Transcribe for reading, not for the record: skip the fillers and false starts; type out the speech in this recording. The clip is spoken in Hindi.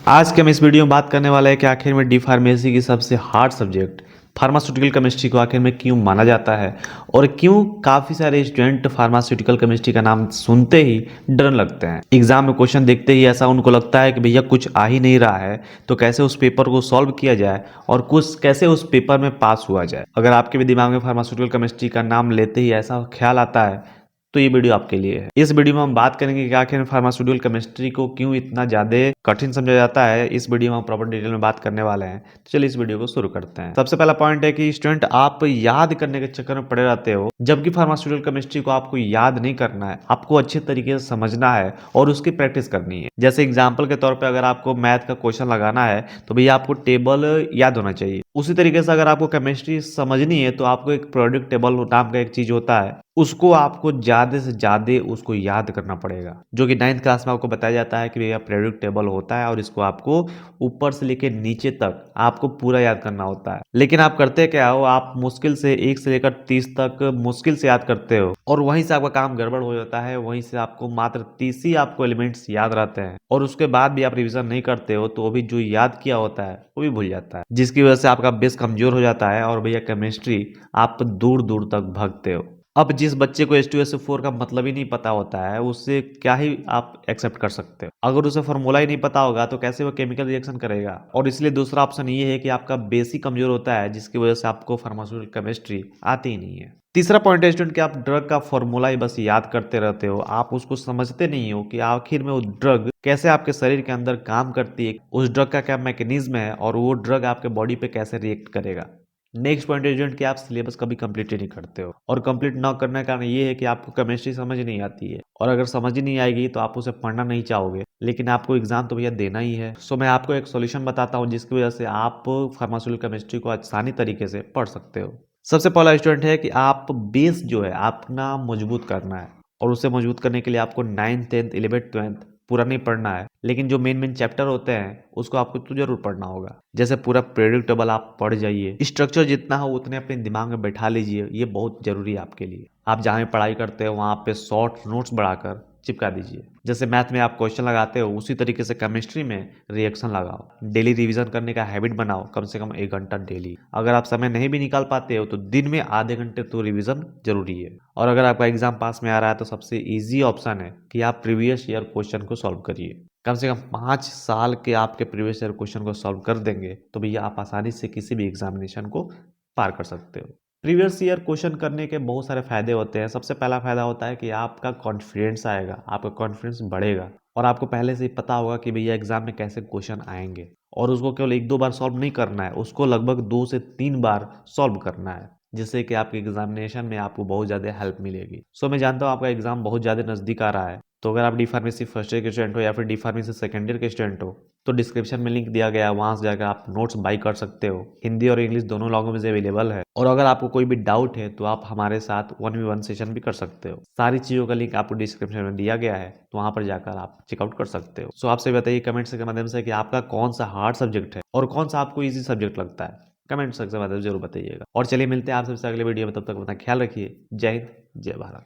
आज के हम इस वीडियो में बात करने वाले हैं कि आखिर में डी फार्मेसी की सबसे हार्ड सब्जेक्ट फार्मास्यूटिकल केमिस्ट्री को आखिर में क्यों माना जाता है और क्यों काफ़ी सारे स्टूडेंट फार्मास्यूटिकल केमिस्ट्री का नाम सुनते ही डरने लगते हैं। एग्जाम में क्वेश्चन देखते ही ऐसा उनको लगता है कि भैया कुछ आ ही नहीं रहा है, तो कैसे उस पेपर को सॉल्व किया जाए और कुछ कैसे उस पेपर में पास हुआ जाए। अगर आपके भी दिमाग में फार्मास्यूटिकल केमिस्ट्री का नाम लेते ही ऐसा ख्याल आता है तो ये वीडियो आपके लिए है। इस वीडियो में हम बात करेंगे कि आखिर फार्मास्यूटिकल केमिस्ट्री को क्यों इतना ज्यादा कठिन समझा जाता है। इस वीडियो में हम प्रॉपर डिटेल में बात करने वाले हैं, तो चलिए इस वीडियो को शुरू करते हैं। सबसे पहला पॉइंट है कि स्टूडेंट आप याद करने के चक्कर में पड़े रहते हो, जबकि फार्मास्यूटिकल केमिस्ट्री को आपको याद नहीं करना है, आपको अच्छे तरीके से समझना है और उसकी प्रैक्टिस करनी है। जैसे एग्जाम्पल के तौर पर अगर आपको मैथ का क्वेश्चन लगाना है तो भैया आपको टेबल याद होना चाहिए। उसी तरीके से अगर आपको केमिस्ट्री समझनी है तो आपको एक प्रोडक्ट टेबल नाम का एक चीज होता है, उसको आपको ज्यादा से ज्यादा उसको याद करना पड़ेगा, जो कि 9th क्लास में आपको बताया जाता है कि भैया प्रेडिक्ट टेबल होता है और इसको आपको ऊपर से लेकर नीचे तक आपको पूरा याद करना होता है। लेकिन आप करते क्या हो, आप मुश्किल से 1 से लेकर 30 तक मुश्किल से याद करते हो और वहीं से आपका काम गड़बड़ हो जाता है। वहीं से आपको मात्र 30 ही आपको एलिमेंट्स याद रहते हैं और उसके बाद भी आप रिविजन नहीं करते हो तो भी जो याद किया होता है वो भी भूल जाता है, जिसकी वजह से आपका बेस कमजोर हो जाता है और भैया केमिस्ट्री आप दूर दूर तक भागते हो। अब जिस बच्चे को H2SO4 का मतलब ही नहीं पता होता है, उससे क्या ही आप एक्सेप्ट कर सकते हो। अगर उसे फॉर्मूला ही नहीं पता होगा तो कैसे वो केमिकल रिएक्शन करेगा। और इसलिए दूसरा ऑप्शन ये है कि आपका बेसिक कमजोर होता है, जिसकी वजह से आपको फार्मास्यूटिकल केमिस्ट्री आती ही नहीं है। तीसरा पॉइंट है स्टूडेंट कि आप ड्रग का फॉर्मूला ही बस याद करते रहते हो, आप उसको समझते नहीं हो कि आखिर में वो ड्रग कैसे आपके शरीर के अंदर काम करती है, उस ड्रग का क्या मैकेनिज्म है और वो ड्रग आपके बॉडी पे कैसे रिएक्ट करेगा। नेक्स्ट पॉइंट स्टूडेंट कि आप सिलेबस कभी कंप्लीट ही नहीं करते हो, और कंप्लीट ना करने का कारण ये है कि आपको केमिस्ट्री समझ नहीं आती है, और अगर समझ ही नहीं आएगी तो आप उसे पढ़ना नहीं चाहोगे, लेकिन आपको एग्जाम तो भैया देना ही है। सो मैं आपको एक सॉल्यूशन बताता हूँ जिसकी वजह से आप फार्मास्यूटिकल केमिस्ट्री को आसानी तरीके से पढ़ सकते हो। सबसे पहला स्टूडेंट है कि आप बेस जो है अपना मजबूत करना है, और उसे मजबूत करने के लिए आपको 9th 10th 11th 12th पूरा नहीं पढ़ना है, लेकिन जो मेन मेन चैप्टर होते हैं उसको आपको तो जरूर पढ़ना होगा। जैसे पूरा पीरियोडिक टेबल आप पढ़ जाइए, स्ट्रक्चर जितना हो उतने अपने दिमाग में बैठा लीजिए, ये बहुत जरूरी है आपके लिए। आप जहाँ भी पढ़ाई करते हो वहाँ पे शॉर्ट नोट्स बढ़ाकर चिपका दीजिए। जैसे मैथ में आप क्वेश्चन लगाते हो उसी तरीके से केमिस्ट्री में रिएक्शन लगाओ। डेली रिवीजन करने का हैबिट बनाओ, कम से कम 1 घंटा डेली। अगर आप समय नहीं भी निकाल पाते हो तो दिन में आधे घंटे तो रिवीजन जरूरी है। और अगर आपका एग्जाम पास में आ रहा है तो सबसे इजी ऑप्शन है कि आप प्रीवियस ईयर क्वेश्चन को सॉल्व करिए। कम से कम 5 साल के आपके प्रीवियस ईयर क्वेश्चन को सॉल्व कर देंगे तो भैया आप आसानी से किसी भी एग्जामिनेशन को पार कर सकते हो। प्रीवियस ईयर क्वेश्चन करने के बहुत सारे फायदे होते हैं। सबसे पहला फायदा होता है कि आपका कॉन्फिडेंस आएगा, आपका कॉन्फिडेंस बढ़ेगा, और आपको पहले से ही पता होगा कि भैया एग्जाम में कैसे क्वेश्चन आएंगे, और उसको केवल 1-2 बार सॉल्व नहीं करना है, उसको लगभग 2 से 3 बार सॉल्व करना है, जिससे कि आपके एग्जामिनेशन में आपको बहुत ज़्यादा हेल्प मिलेगी। सो मैं जानता हूँ आपका एग्जाम बहुत ज़्यादा नज़दीक आ रहा है, तो अगर आप डी फार्मेसी फर्स्ट ईयर के स्टूडेंट हो या फिर डी फार्मेसी सेकेंड ईयर के स्टूडेंट हो तो डिस्क्रिप्शन में लिंक दिया गया है, वहां से जाकर आप नोट्स बाई कर सकते हो। हिंदी और इंग्लिश दोनों लैंग्वेज अवेलेबल है, और अगर आपको कोई भी डाउट है तो आप हमारे साथ 1v1 सेशन भी कर सकते हो। सारी चीज़ों का लिंक आपको डिस्क्रिप्शन में दिया गया है, तो वहां पर जाकर आप चेकआउट कर सकते हो। सो आपसे बताइए कमेंट्स के माध्यम से कि आपका कौन सा हार्ड सब्जेक्ट है और कौन सा आपको ईजी सब्जेक्ट लगता है। कमेंट सेक्शन में जरूर बताइएगा। और चलिए मिलते हैं आप सबसे अगले वीडियो में, तब तक अपना ख्याल रखिए। जय हिंद, जय भारत।